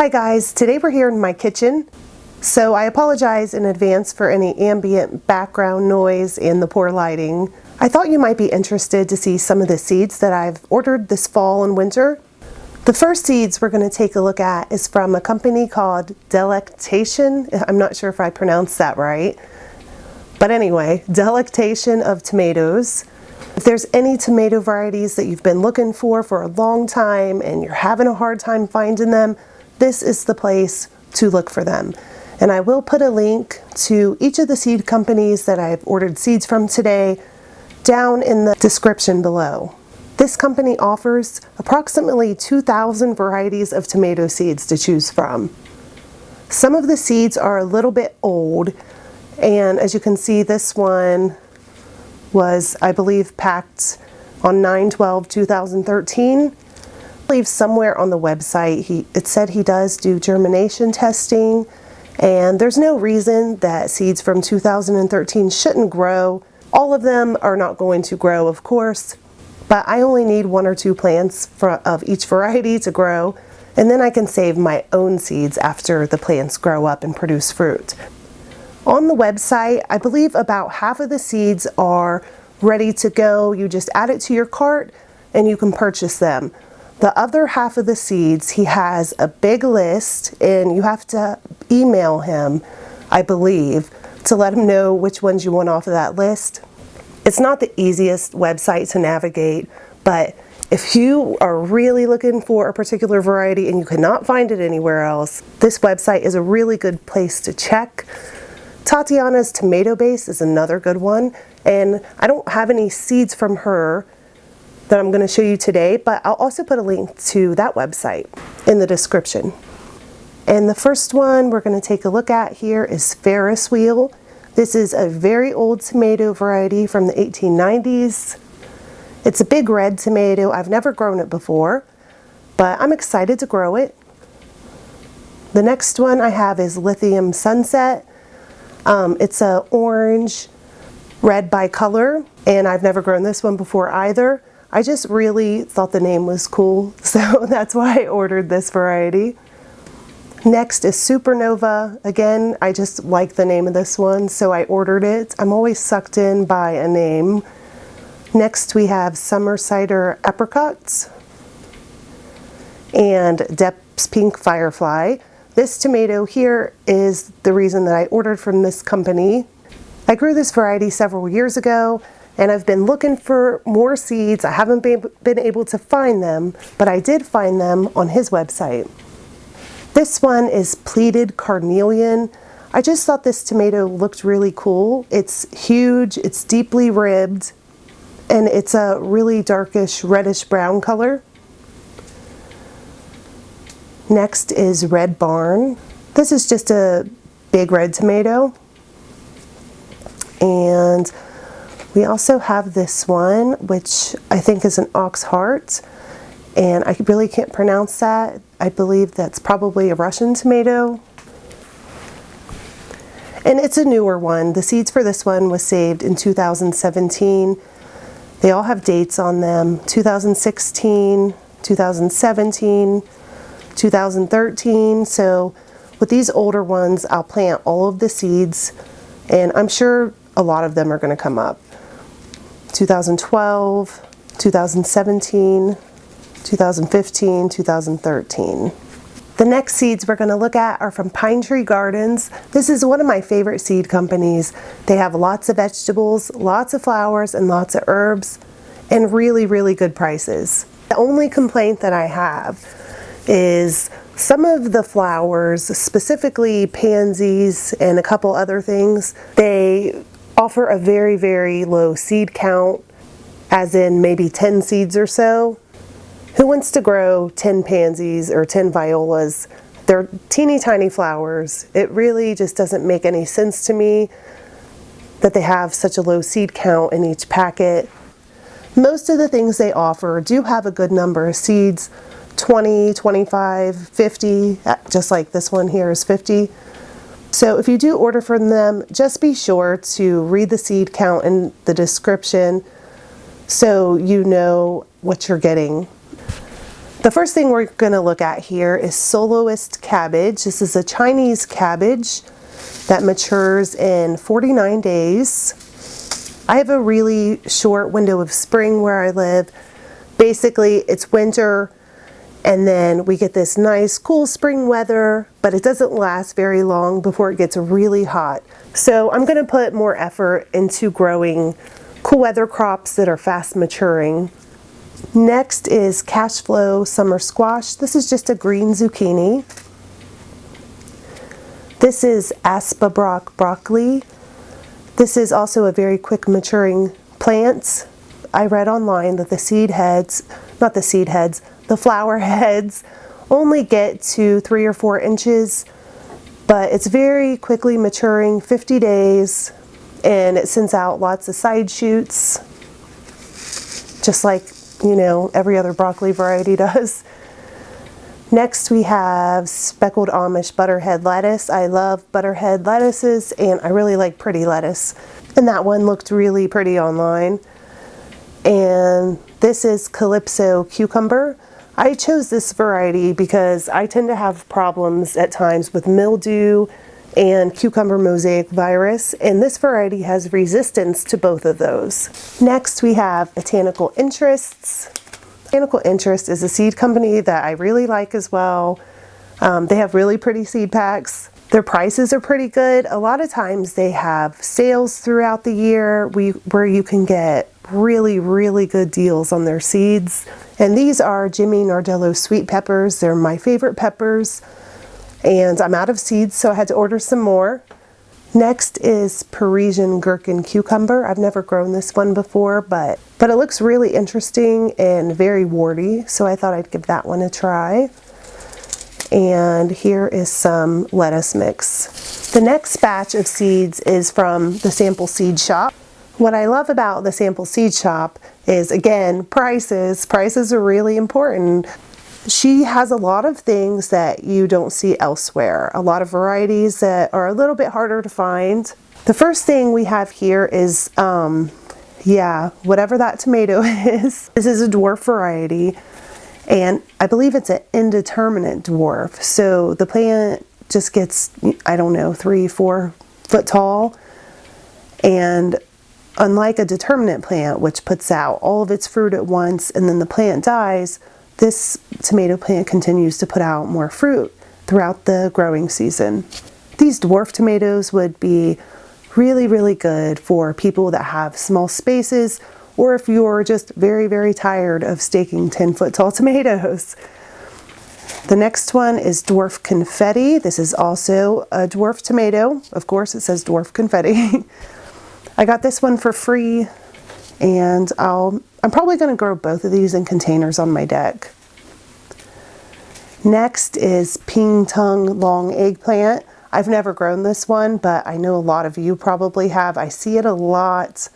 Hi guys, today we're here in my kitchen, so I apologize in advance for any ambient background noise and the poor lighting. I thought you might be interested to see some of the seeds that I've ordered this fall and winter. The first seeds we're going to take a look at is from a company called Delectation. I'm not sure if I pronounced that right, but anyway, Delectation of tomatoes. If there's any tomato varieties that you've been looking for a long time and you're having a hard time finding them, this is the place to look for them. And I will put a link to each of the seed companies that I've ordered seeds from today down in the description below. This company offers approximately 2,000 varieties of tomato seeds to choose from. Some of the seeds are a little bit old, and as you can see, this one was, I believe, packed on 9/12/2013. I believe somewhere on the website it said he does do germination testing, and there's no reason that seeds from 2013 shouldn't grow. All of them are not going to grow, of course, but I only need 1 or 2 plants of each variety to grow, and then I can save my own seeds after the plants grow up and produce fruit. On the website, I believe about half of the seeds are ready to go. You just add it to your cart and you can purchase them. The other half of the seeds, he has a big list, and you have to email him, I believe, to let him know which ones you want off of that list. It's not the easiest website to navigate, but if you are really looking for a particular variety and you cannot find it anywhere else, this website is a really good place to check. Tatiana's Tomato Base is another good one, and I don't have any seeds from her that I'm going to show you today, but I'll also put a link to that website in the description. And the first one we're going to take a look at here is Ferris Wheel. This is a very old tomato variety from the 1890s. It's a big red tomato. I've never grown it before, but I'm excited to grow it. The next one I have is Lithium Sunset. It's a orange red bicolor, and I've never grown this one before either. I just really thought the name was cool, so that's why I ordered this variety. Next is Supernova. Again, I just like the name of this one, so I ordered it. I'm always sucked in by a name. Next we have Summer Cider Apricots and Depth's Pink Firefly. This tomato here is the reason that I ordered from this company. I grew this variety several years ago, and I've been looking for more seeds. I haven't been able to find them, but I did find them on his website. This one is Pleated Carnelian. I just thought this tomato looked really cool. It's huge, it's deeply ribbed, and it's a really darkish reddish brown color. Next is Red Barn. This is just a big red tomato. And we also have this one, which I think is an ox heart, and I really can't pronounce that. I believe that's probably a Russian tomato. And it's a newer one. The seeds for this one was saved in 2017. They all have dates on them: 2016, 2017, 2013. So with these older ones, I'll plant all of the seeds, and I'm sure a lot of them are going to come up. 2012, 2017, 2015, 2013. The next seeds we're going to look at are from Pine Tree Gardens. This is one of my favorite seed companies. They have lots of vegetables, lots of flowers, and lots of herbs, and really, really good prices. The only complaint that I have is some of the flowers, specifically pansies and a couple other things, they offer a very, very low seed count, as in maybe 10 seeds or so. Who wants to grow 10 pansies or 10 violas? They're teeny tiny flowers. It really just doesn't make any sense to me that they have such a low seed count in each packet. Most of the things they offer do have a good number of seeds, 20, 25, 50, just like this one here is 50. So if you do order from them, just be sure to read the seed count in the description so you know what you're getting. The first thing we're going to look at here is soloist cabbage. This is a Chinese cabbage that matures in 49 days. I have a really short window of spring where I live. Basically, it's winter, and then we get this nice cool spring weather, but it doesn't last very long before it gets really hot. So I'm going to put more effort into growing cool weather crops that are fast maturing. Next is Cash Flow Summer Squash. This is just a green zucchini. This is Aspa broccoli. This is also a very quick maturing plant. I read online that the flower heads only get to 3 or 4 inches, but it's very quickly maturing, 50 days, and it sends out lots of side shoots, just like, you know, every other broccoli variety does. Next we have speckled Amish butterhead lettuce. I love butterhead lettuces, and I really like pretty lettuce. And that one looked really pretty online. And this is Calypso cucumber. I chose this variety because I tend to have problems at times with mildew and cucumber mosaic virus, and this variety has resistance to both of those. Next we have Botanical Interests. Botanical Interest is a seed company that I really like as well. They have really pretty seed packs. Their prices are pretty good. A lot of times they have sales throughout the year where you can get really good deals on their seeds. And these are Jimmy Nardello sweet peppers. They're my favorite peppers. And I'm out of seeds, so I had to order some more. Next is Parisian gherkin cucumber. I've never grown this one before, but it looks really interesting and very warty, so I thought I'd give that one a try. And here is some lettuce mix. The next batch of seeds is from the Sample Seed Shop. What I love about the Sample Seed Shop is, again, prices. Prices are really important. She has a lot of things that you don't see elsewhere, a lot of varieties that are a little bit harder to find. The first thing we have here is, whatever that tomato is. This is a dwarf variety, and I believe it's an indeterminate dwarf. So the plant just gets, I don't know, 3-4 foot tall. And unlike a determinate plant, which puts out all of its fruit at once and then the plant dies, this tomato plant continues to put out more fruit throughout the growing season. These dwarf tomatoes would be really good for people that have small spaces, or if you're just very tired of staking 10-foot tall tomatoes. The next one is dwarf confetti. This is also a dwarf tomato. Of course, it says dwarf confetti. I got this one for free, and I'm probably going to grow both of these in containers on my deck. Next is ping tongue long eggplant. I've never grown this one, but I know a lot of you probably have. I see it a lot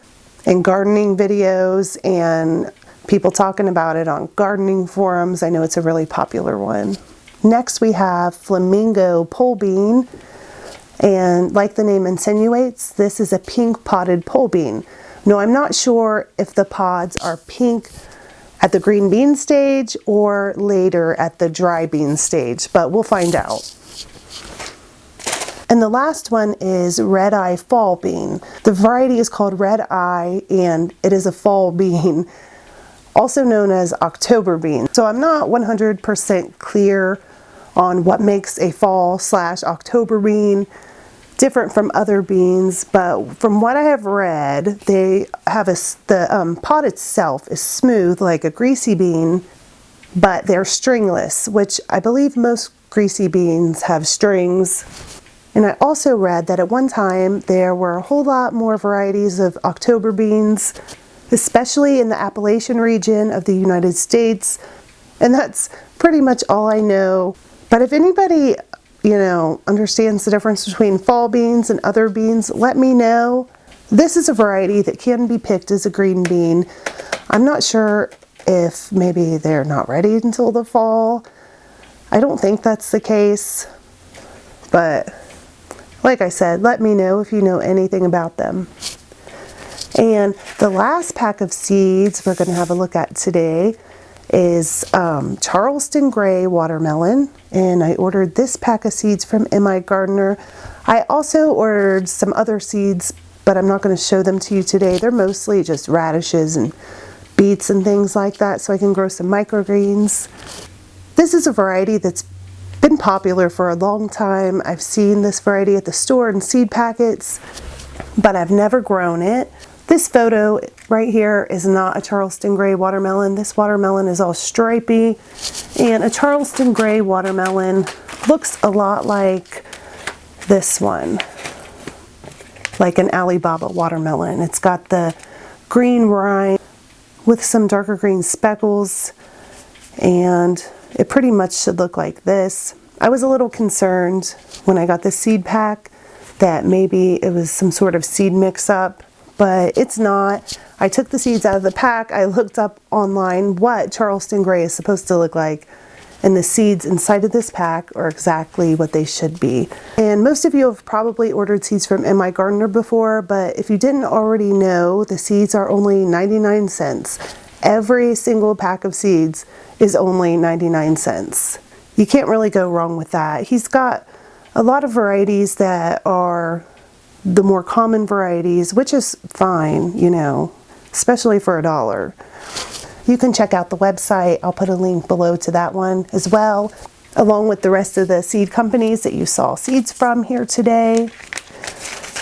in gardening videos and people talking about it on gardening forums. I know it's a really popular one. Next we have flamingo pole bean. And like the name insinuates, this is a pink potted pole bean. No, I'm not sure if the pods are pink at the green bean stage or later at the dry bean stage, but we'll find out. And the last one is red eye fall bean. The variety is called red eye, and it is a fall bean, also known as October bean. So I'm not 100% clear on what makes a fall/October bean different from other beans, but from what I have read, they have the pod itself is smooth like a greasy bean, but they're stringless, which I believe most greasy beans have strings. And I also read that at one time there were a whole lot more varieties of October beans, especially in the Appalachian region of the United States, and that's pretty much all I know. But if anybody understands the difference between fall beans and other beans, let me know. This is a variety that can be picked as a green bean. I'm not sure if maybe they're not ready until the fall. I don't think that's the case, but like I said, let me know if you know anything about them. And the last pack of seeds we're going to have a look at today is Charleston Gray watermelon, and I ordered this pack of seeds from Migardener. I also ordered some other seeds, but I'm not going to show them to you today. They're mostly just radishes and beets and things like that, so I can grow some microgreens. This is a variety that's been popular for a long time. I've seen this variety at the store in seed packets, but I've never grown it. This photo right here is not a Charleston Gray watermelon. This watermelon is all stripy, and a Charleston Gray watermelon looks a lot like this one, like an Alibaba watermelon. It's got the green rind with some darker green speckles, and it pretty much should look like this. I was a little concerned when I got this seed pack that maybe it was some sort of seed mix-up, but it's not. I took the seeds out of the pack. I looked up online what Charleston Gray is supposed to look like, and the seeds inside of this pack are exactly what they should be. And most of you have probably ordered seeds from Migardener before, but if you didn't already know, the seeds are only 99 cents. Every single pack of seeds is only 99 cents. You can't really go wrong with that. He's got a lot of varieties that are the more common varieties, which is fine, you know, especially for $1. You can check out the website. I'll put a link below to that one as well, along with the rest of the seed companies that you saw seeds from here today.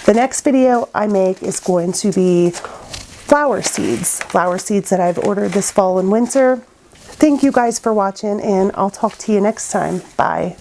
The next video I make is going to be flower seeds that I've ordered this fall and winter. Thank you guys for watching, and I'll talk to you next time. Bye.